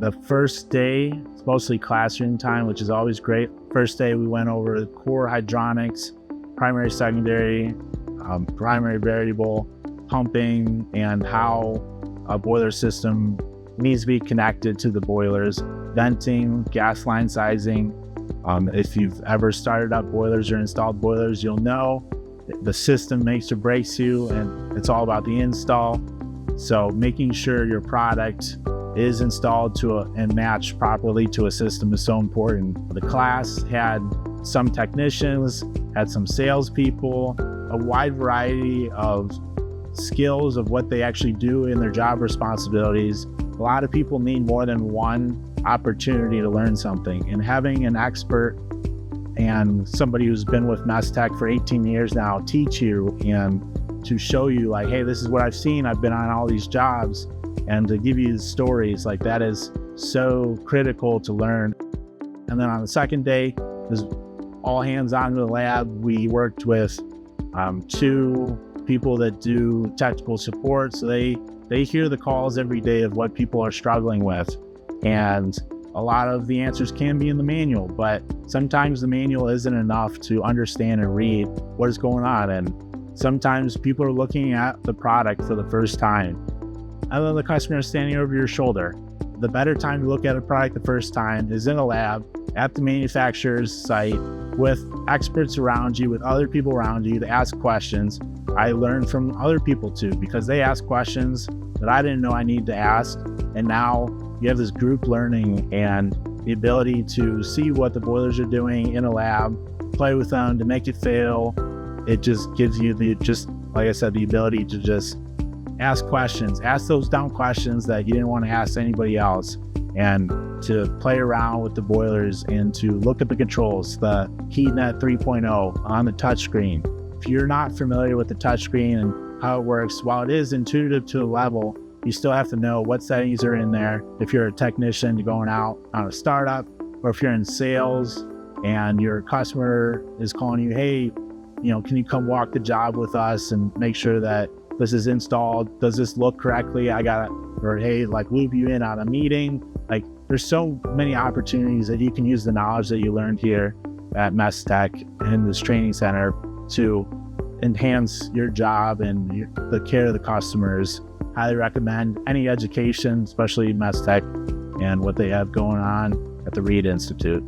The first day, it's mostly classroom time, which is always great. First day, we went over the core hydronics, primary, secondary, primary variable, pumping, and how a boiler system needs to be connected to the boilers, venting, gas line sizing. If you've ever started up boilers or installed boilers, you'll know the system makes or breaks you, and it's all about the install. So making sure your product is installed and matched properly to a system is so important. The class had some technicians, had some salespeople, a wide variety of skills of what they actually do in their job responsibilities. A lot of people need more than one opportunity to learn something, and having an expert and somebody who's been with Mestech for 18 years now teach you and to show you like, hey, this is what I've seen, I've been on all these jobs, and to give you stories like that is so critical to learn. And then on the second day, it was all hands on to the lab. We worked with 2 people that do technical support, so they hear the calls every day of what people are struggling with. And a lot of the answers can be in the manual, but sometimes the manual isn't enough to understand and read what is going on. And sometimes people are looking at the product for the first time, and then the customer is standing over your shoulder. The better time to look at a product the first time is in a lab at the manufacturer's site with experts around you, with other people around you to ask questions. I learned from other people too, because they ask questions that I didn't know I needed to ask. And now you have this group learning and the ability to see what the boilers are doing in a lab, play with them to make it fail. It just gives you like I said, the ability to just ask questions, ask those dumb questions that you didn't want to ask anybody else, and to play around with the boilers and to look at the controls, the HeatNet 3.0 on the touchscreen. If you're not familiar with the touchscreen and how it works, while it is intuitive to a level, you still have to know what settings are in there. If you're a technician going out on a startup, or if you're in sales and your customer is calling you, hey, can you come walk the job with us and make sure that this is installed? Does this look correctly? Or hey, like loop you in on a meeting. Like there's so many opportunities that you can use the knowledge that you learned here at Mestech in this training center to enhance your job and the care of the customers. Highly recommend any education, especially Mestech and what they have going on at the Reed Institute.